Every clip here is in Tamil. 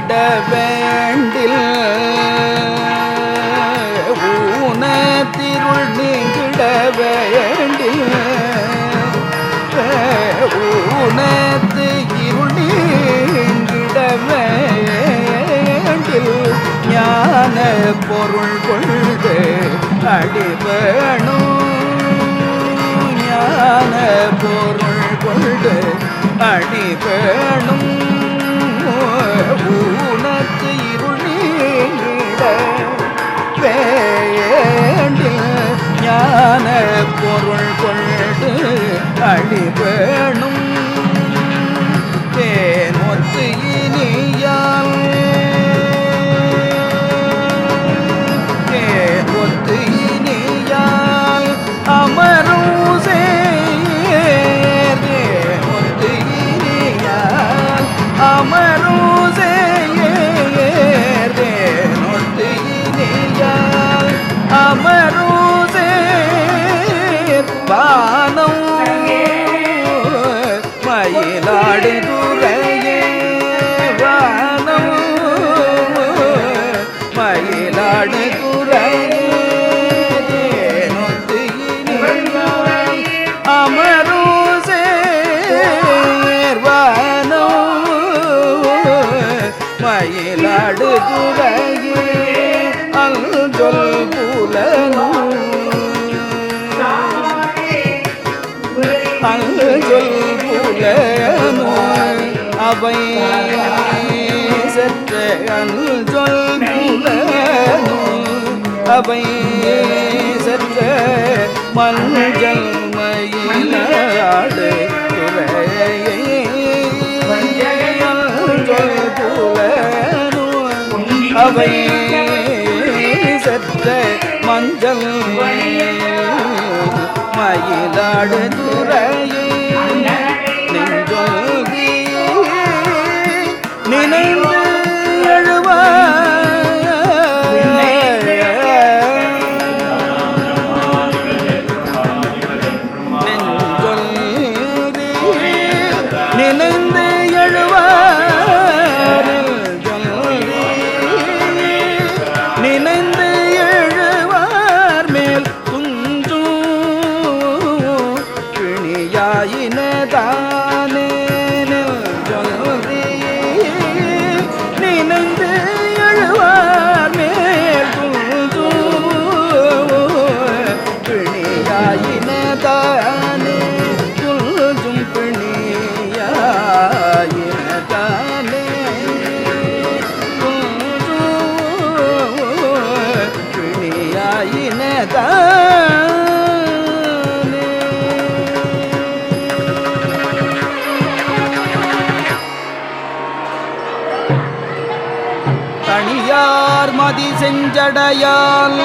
நீங்கிட வேண்டில் ஊனத்திருள் நீங்கிட வேண்டில் ஊனத்து இருள் நீங்கிட வேண்டில் ஞான பொருள் கொண்டு அடிபணும் ஞான பொருள் கொண்டு அடிபணும் ஊனத்து இருள் நீங்கிட வேண்டில் ஞான பொருள் கொண்டு அடிபணும் தேனொத்து இனியால் தேனொத்து இனியால் அமரும் சேர் தேனொத்து இனியால் அமரும் சேர் தேனொத்து இனியால் அமரும் சேர் வானம் மயிலாடு துறையே வானம் மயிலாடு துறையே தேனொத்து இனியால் அமரும் சேர் வானம் மயிலாடு துறையே அல்சொல் புலனும் அல்சொல் புலனும் அவை செற்ற அல்சொல் புலனும் அவை செற்ற மஞ்சள் மயிலாடு துறையே அல்சொல் புலனும் அவை செற்ற மஞ்சள் மயிலாடு துறையே நெஞ்சொல்கி நினைந்து எழுவார் நெஞ்சொல்கி நினைந்து எழுவார் நினைந்து எழுவார் மேல் குஞ்சும் பிணியாயினதானே நெஞ்சொல்கி நினைந்து எழுவார் மேல் குஞ்சும் பிணியாயினதானே குஞ்சும் பிணியாயினதானே தனியார் மதி செஞ்சடையால்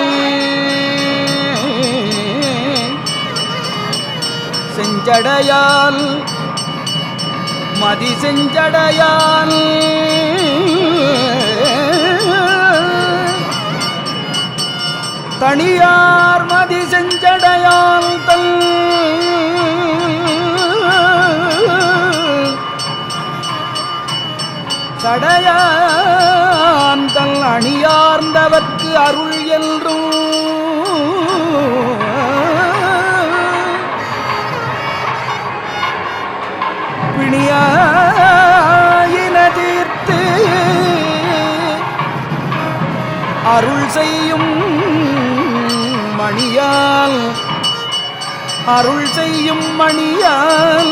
செஞ்சடையால் மதி செஞ்சடையால் தனியார் மதி செஞ்சடையால் தல் சடையான் தல் அணியார்ந்தவர்க்கு அருள் என்றும் பிணியாயின தீர்த்து அருள் செய்யும் மணியால் அருள் செய்யும் மணியால்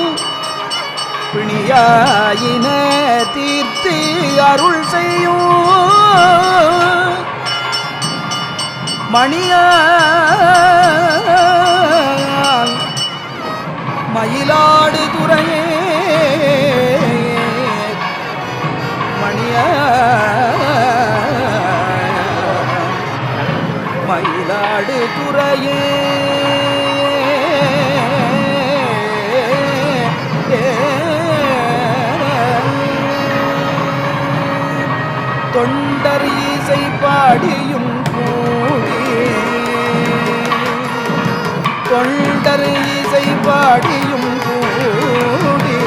பிணியாயின தீர்த்து அருள் செய்யும் மணியால் மயிலாடு துறையே மயிலாடு துறையே தொண்டர் இசை பாடியும் கூடி தொண்டர் இசை பாடியும் கூடி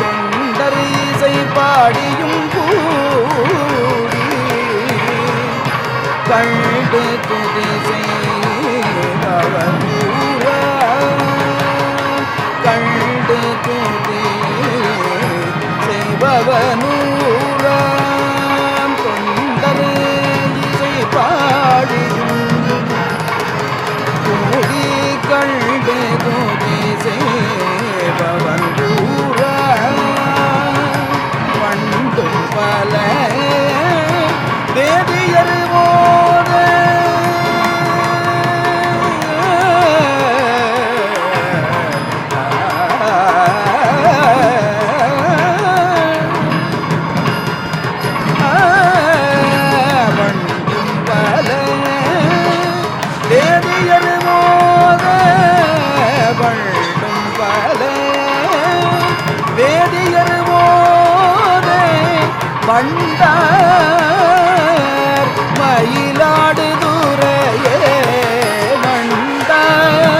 தொண்டர் இசை பாடி பாடியும் கூடி கண்டு துதி செய்பவர் கண்டு துதி செய்பவனூராம் தொண்டர் இசை பாடியும் கூடி கண்டு துதி செய்பவன் பண்டும் பல வேதியர் போத வண்டார் மயிலாடுதுறையே வண்டார்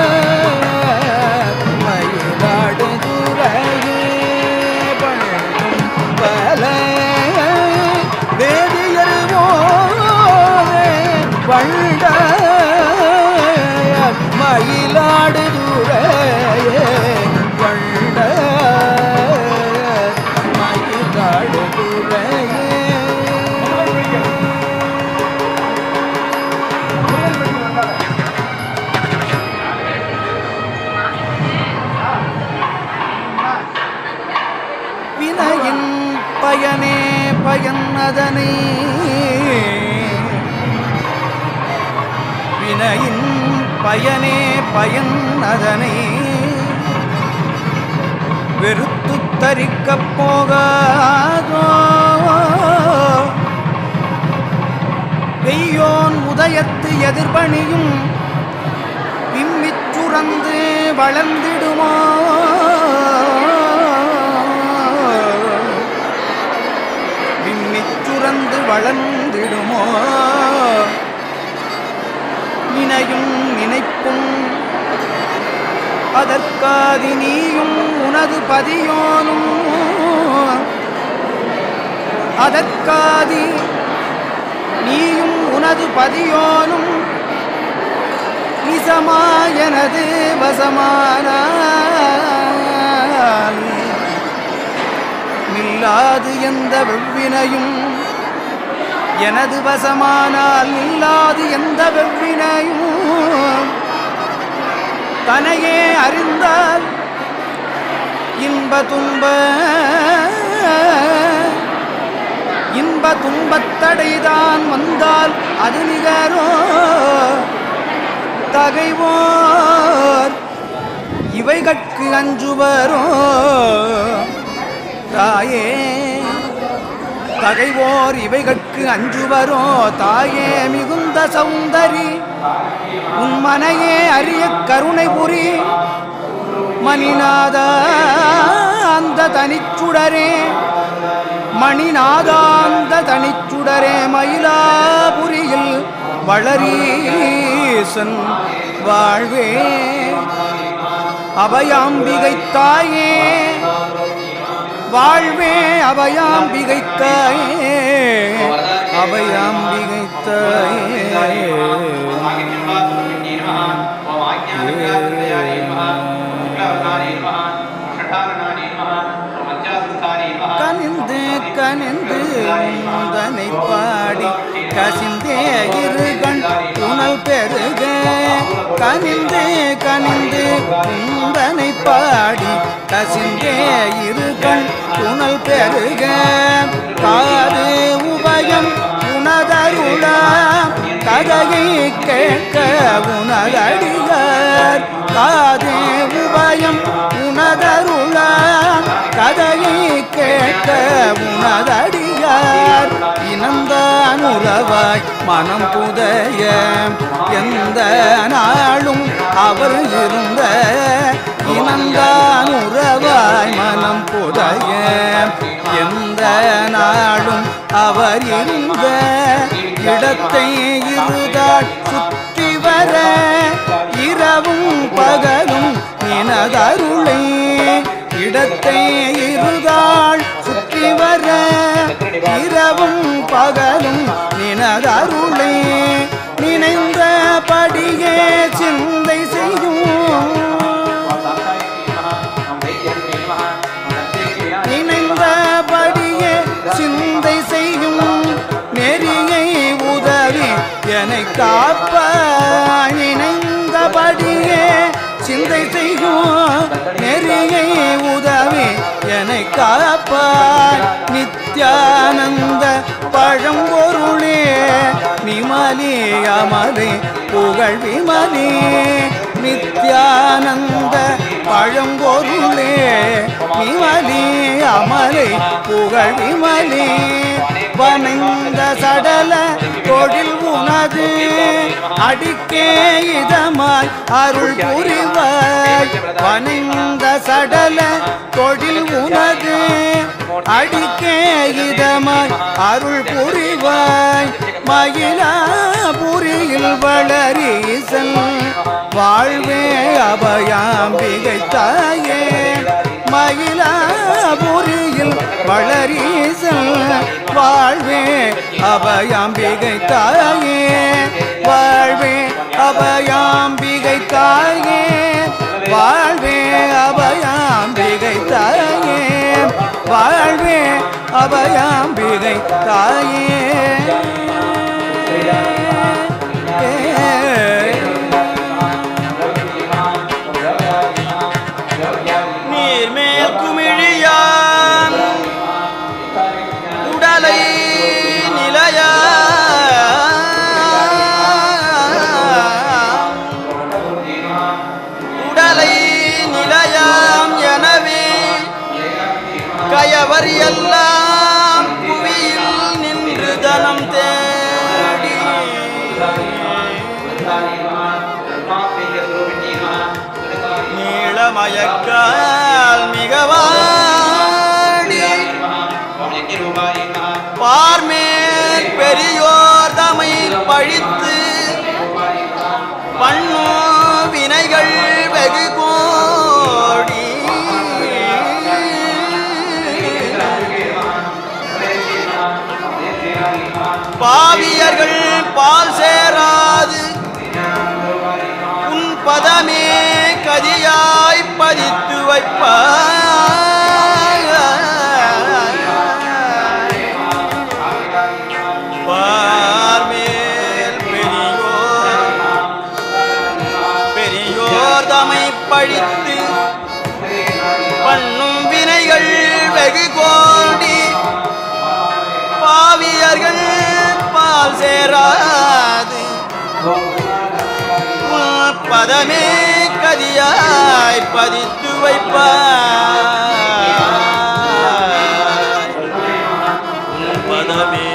மயிலாடுதுறையே பண்டும் பல வேதியர் போதே வண்டார் மயிலாடுதுறையே வினையின் பயனே பயனதனை வினையின் பயனே பயனதனை வெறுத்து தரிக்கப் போகாதோ வெய்யோன் உதயத்து எதிர்பணியும் விம்மிச் சுரந்து வளர்ந்திடுமோ விம்மிச் சுரந்து வளர்ந்திடுமோ நினையும் நினைப்பும் அதற்காதி நீயும் உனது பதியோனும் அதற்காதி நீயும் உனது பதியோனும் நிசமாயனது வசமானால் நில்லாது எந்த வெவ்வினையும் எனது வசமானால் நில்லாது எந்த வெவ்வினையும் தனையே அறிந்தால் இன்ப துன்பத்தடைதான் வந்தால் அது நிகரோ தகைவோர் இவைகட்கு அஞ்சுவரோ தாயே தகைவோர் இவைகட்கு அஞ்சுவரோ தாயே மிகுந்த சௌந்தரி உன் மனையே அரிய கருணை புரி மணிநாதா அந்த தனிச்சுடரே மணிநாதாந்த தனிச்சுடரே மயிலாபுரியில் வளரீசன் வாழ்வே அபயாம்பிகை தாயே வாழ்வே அபயாம்பிகை தாயே அபயாம்பிகை தாயே கனிந்து கனிந்து உந்தனை பாடி கசிந்தே இருகண் புனல் பெருக கனிந்து கனிந்து உந்தனை பாடி கசிந்தே இருகண் புனல் பெருக காது உபயம் உனதருளா கதையை கேட்க உனதடியார் காதே உபயம் உனதருளா கதையை கேட்க உனதடியார் இனந்தான் உறவாய் மனம் புதைய எந்த நாளும் அவர் இருந்த இனந்தான் உறவாய் மனம் புதைய எந்த நாளும் அவர் இருந்த இடத்தை இருதாள் சுற்றி வர இரவும் பகலும் நினதருளை இடத்தை இருதாள் சுற்றி வர நின்றபடியே சிந்தை செய்யும் நெறியை உதவி என்னை காப்பாய் நித்யானந்த பழம்பொருளே நிமலி அமலே புகழ் விமலே நித்யானந்த பழம்பொருளே நிமலி அமலே புகழ் விமலே வனைந்த சடல தொழில் உனது அடிக்கே இதமாய் அருள் புரிவாய் வனைந்த சடல தொழில் உனது அடிக்கே இதமாய் அருள் புரிவாய் மயிலாபுரியில் வளரீசன் வாழ்வே அபயாம்பிகை தாயே மயிலாபுரியில் வளரீசன் வாழ்வே அபயாம்பிகை தாயே வாழ்வே அபயாம்பிகை தாயே வாழ்வே அபயாம்பிகை தாயே வாழ்வே அபயாம்பிகை தாயே நீர்மேல் குமிழியான் உடலை நிலையா உடலை நிலையாம் எனவே கயவர் எல்லாம் புவியில் நின்று தனம் தேடி நீளமயக்கால் மிகவாடி பார்மேல் பெரியோர் தமை பழித்து பண்ணோ வினைகள் வெகு கோடி பாவியர்கள் பால் சேராது உன் பதமே கதியாய் பதித்து வைப்பாய் பார்மேல் பெரியோர் தமை பழித்து பண்ணும் வினைகள் வெகு கோடி பாவியர்கள் பால் சேராது பதமே கதியாய் பதித்து வைப்பாய் பதமே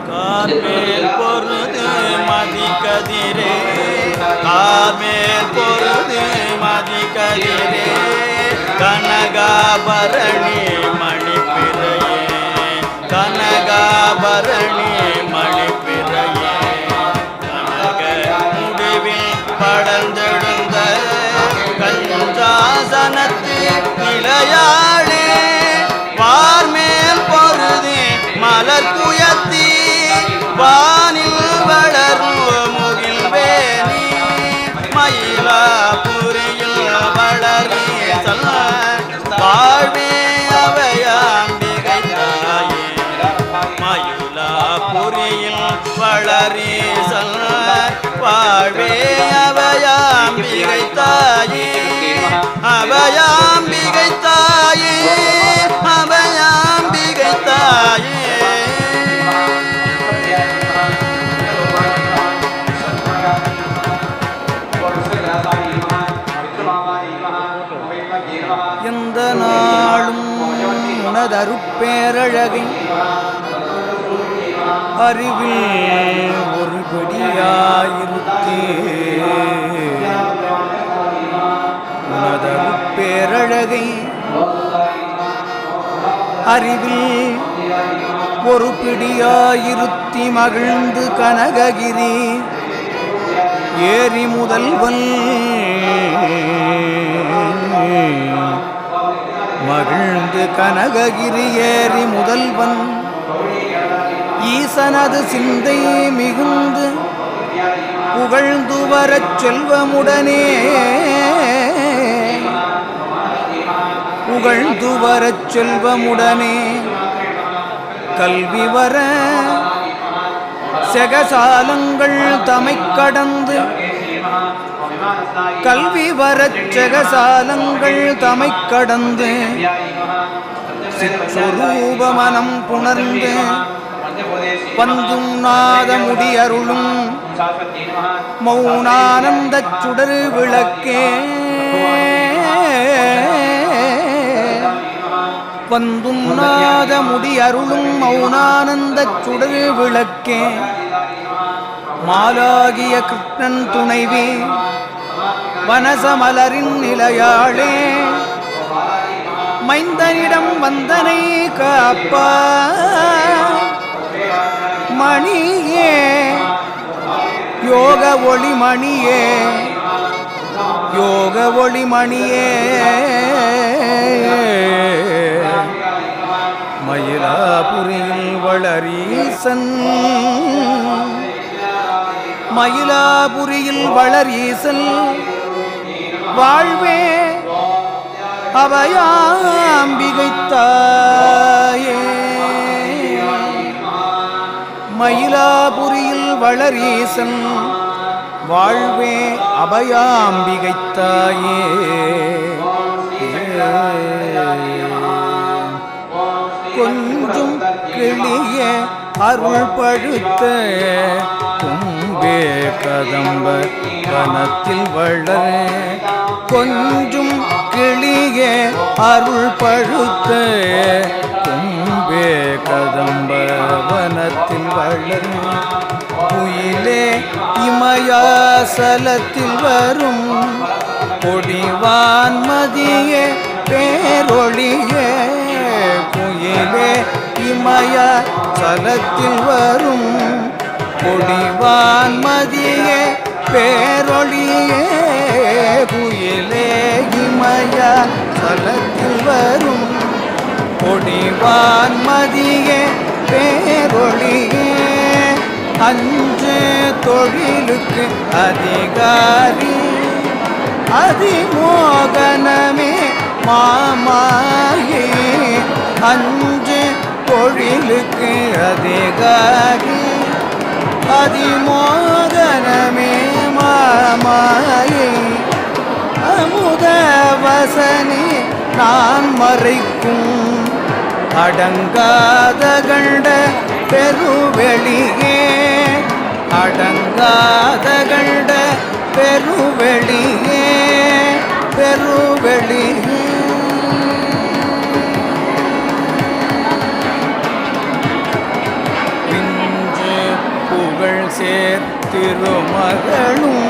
கார்மேல் பொருது மதி கதிரே கார்மேல் பொருது மதி கதிரே கனகாபரணி மணிப்பிரையே கனகாபரணி மணிப்பிரையே கனக முடிவில் படர்ந்தெழுந்த கஞ்சாசனத்து நிலையாளே வார்மேல் பொருது மலர் புயத்தி வானில் வளரும் முகில் வேணி மயிலாபுரியில் வளரி வாழ்வே அவையாம்பிகை தாயே மயிலாபுரியில் வளரி வாழ்வே அவையாம்பிகை தாயே அவையாம்பிகை தாயே அவையாம்பிகை தாயே எந்த நாளும் உனதருட்பேரழகை அறிவில் ஒரு கொடியாயிருத்தே உனதருட்பேரழகை அறிவில் ஒரு பிடியாயிருத்தி மகிழ்ந்து கனககிரி ஏரி முதல்வன் மகிழ்ந்து கனககிரி ஏரி முதல்வன் ஈசனது சிந்தை மிகுந்து புகழ்ந்து வரச் செல்வமுடனே புகழ்ந்து வரச் செல்வமுடனே கல்வி வர செகசாலங்கள் தமைக் கடந்து கல்வி வரச் செகசாலங்கள் தமைக் கடந்து சிற்றொரூபமனம் புணர்ந்து வந்தும் நாதமுடி அருளும் மௌனானந்தச் சுடர் விளக்கே வந்தும் நாதமுடி அருளும் மௌனானந்தச் சுடர் விளக்கே மாலாகிய கிருஷ்ணன் துணைவி வனசமலரின் நிலையாளே மைந்தனிடம் வந்தனை காப்பா மணியே யோக ஒளி மணியே யோக ஒளி மணியே மயிலாபுரியில் வளரீசன் மயிலாபுரியில் வளரீசன் வாழ்வே அபயாம்பிகை தாயே மயிலாபுரியில் வளரீசன் வாழ்வே அபயாம்பிகை தாயே கொஞ்சும் கிளிய அருள் பழுத்த கும்பே கதம்ப வனத்தில் வளர கொஞ்சும் கிளிய அருள் பழுத்த கும்பே கதம்ப வனத்தில் வளர குயிலே இமயாசலத்தில் வரும் கொடிவான்மதியே பேரொழியே குயிலே இமயாசலத்தில் வரும் கொடிவான்மதியே பேரொழியே குயிலே இமயாசலத்தில் வரும் கொடிவான்மதியே பேரொழியே அஞ்சு தொழிலுக்கு அதிகாரி அதிமோகனமே மாமாயே அஞ்சு தொழிலுக்கு அதிகாரி அதிமோகனமே மாமாயே அமுத வசனி நான் மறைக்கும் அடங்காத கண்ட பெருவெளியே அடங்காத கண்ட பெருவெளியே பெருவெளியே பிஞ்சு புகழ் சேர் திருமகளும்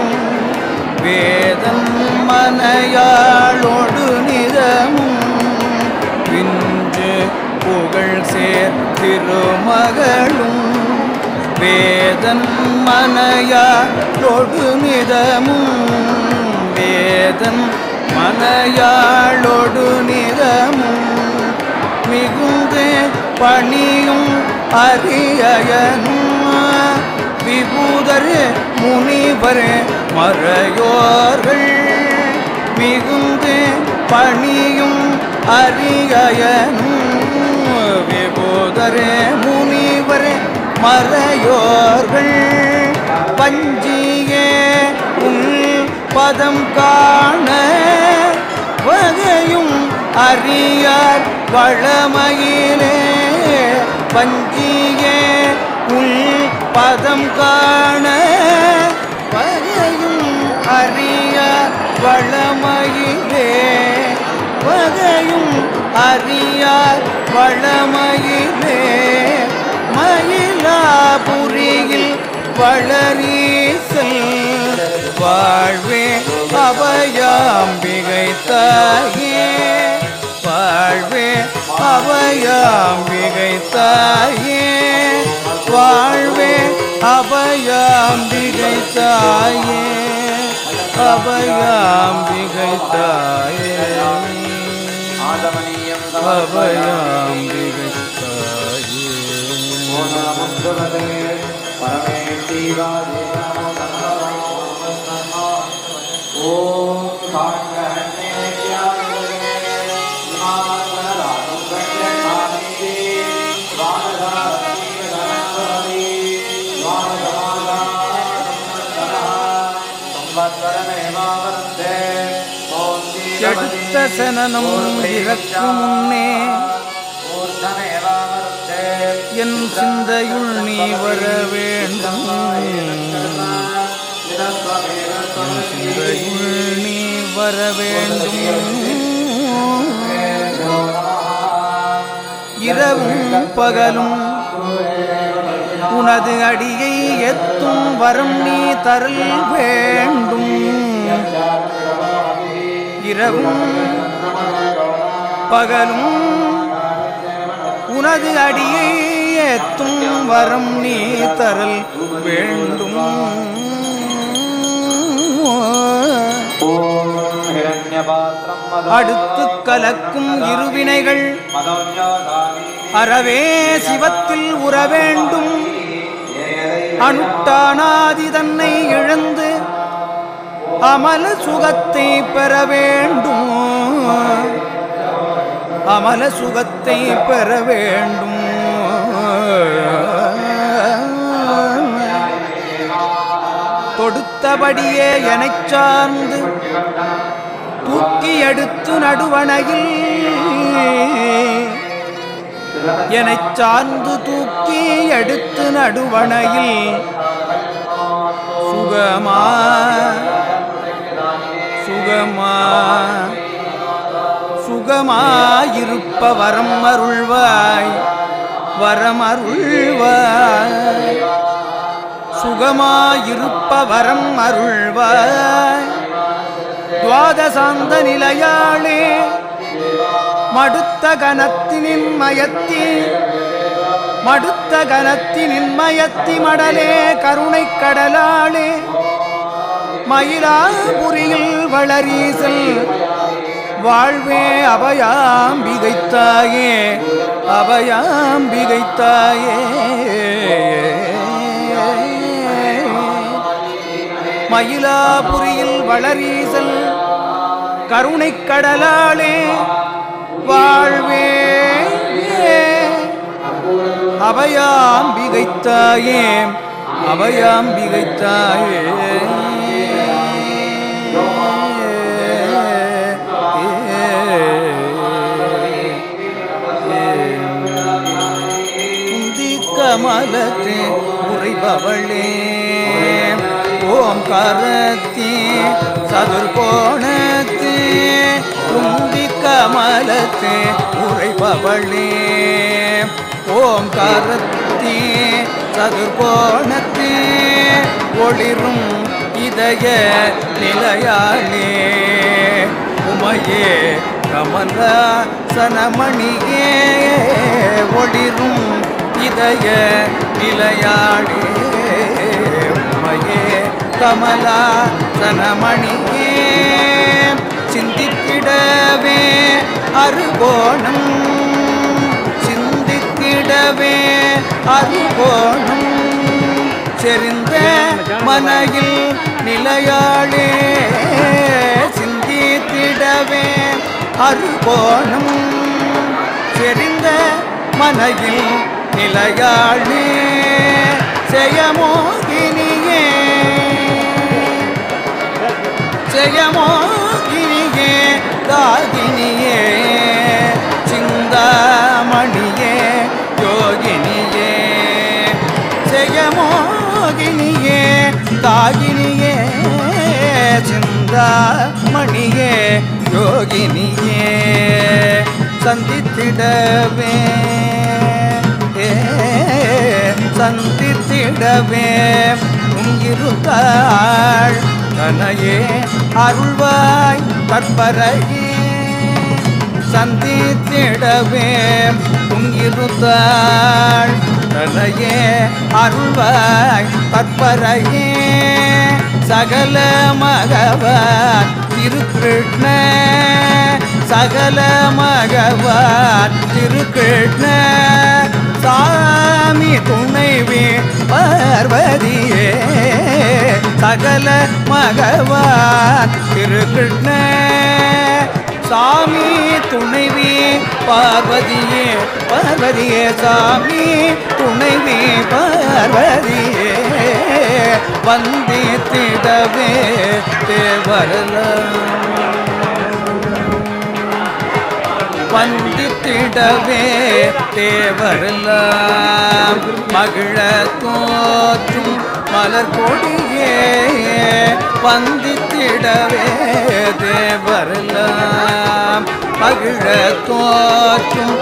வேதம் மனையாளோடு நிதமும் பிஞ்சு புகழ் சேர் திருமகளும் வேதன் மனையாளோடு நிதமும் வேதன் மனையாளோடு நிதமும் மிகுந்து பணியும் அரியனும் விபூதர் முனிவர் மறையோர்கள் மிகுந்து பணியும் அரியனும் விபூதர் முனிவர் மறையோர்கள் பஞ்சியே உன் பதம் காண வகையும் அறியார் வளமையிலே பஞ்சியே உன் பதம் காண வகையும் அறியார் வளமையிலே வகையும் அறியார் வளமையிலே மயிலாபுரியில் வளரீசல் வாழ்வே அபயாம்பிகை தாயே வாழ்வே அபயாம்பிகை தாயே வாழ்வே அபயாம்பிகை தாயே அபயாம்பிகை தாயே அபயாம்பிகை தாயே பரமே எடுத்த சனனம் இறக்கும் முன்னே என் சிந்தையுள் நீ வர வேண்டும், என் சிந்தையுள் நீ வர வேண்டும். இரவும் பகலும் உனது அடியை எத்தும் வரம் நீ தரல் வேண்டும். இரவும் பகலும் உனது அடியை எத்தும் வரம் நீ தரல் வேண்டும். அடுத்து கலக்கும் இருவினைகள் அறவே சிவத்தில் உற வேண்டும். அனுட்டானாதி தன்னை இழந்து அமல சுகத்தை பெற வேண்டும், அமல சுகத்தை பெற வேண்டும். தொடுத்தபடியே எனச் சார்ந்து தூக்கி எடுத்து நடுவணையில், எனச் சார்ந்து தூக்கி எடுத்து நடுவணையில் சுகமா சுகமா சுகமாயிருப்ப வரம் அருள்வாய், வரம் அருள்வாய். சுகமாயிருப்ப வரம் அருள்வாய். துவாதசாந்த நிலையாளே மடுத்த கனத்தினின் மயத்தி, மடுத்த கனத்தினின் மயத்தி மடலே கருணை கடலாளே மயிலாபுரியில் வளரீசல் வாழ்வே அபயாம்பிகைத்தாயே, அபயாம்பிகைத்தாயே. மயிலாபுரியில் வளரீசல் கருணை கடலாளே வாழ்வே அபயாம்பிகைத்தாயே, அபயாம்பிகைத்தாயே. கமலத்தே உரைபவளே ஓம்காரத்தே சதுர்கோணத்தே குந்தி கமலத்தே உரைபவளே ஓம்காரத்தே சதுர்கோணத்தே ஒளிரும் இதய நிலையாளே உமையே கமல சனமணியே ஒளிரும் இதய நிலையாளே உமையே கமலா சனமணியே சிந்தித்திடவே அருகோணம், சிந்தித்திடவே அருகோணம் செறிந்த மனையில் நிலையாளே சிந்தித்திடவே அருகோணம் செறிந்த மனையில் நிலையாளே செயமோகினியே, செயமோகினியே தாகினியே சிந்தாமணியே யோகினியே செயமோகினியே தாகினியே சிந்தாமணியே யோகினியே சந்தித்திடவே சந்தித்திடவே உங்கிருத்தாள் தனையே அருள்வாய் கற்பரையே சந்தித்திடவே உங்கிருத்தாள் தனையே அருள்வாய் கற்பரையே சகல மகவான் திருக்கிருஷ்ண சகல மகவான் திருக்கிருஷ்ண சாமி துணைவே பார்வதியே சகல மகவான் திருகிருஷ்ண சாமி துணைவி பார்வதியே பார்வதியே சாமி துணைவி பார்வதியே வந்தித்திடவே தேவரலாம் வந்தித்திடவே தேவரலாம் மகிழ தோற்றும் மலர் கொடியே வந்தித்திடவே தேவரலாம் மகிழ தோற்றும்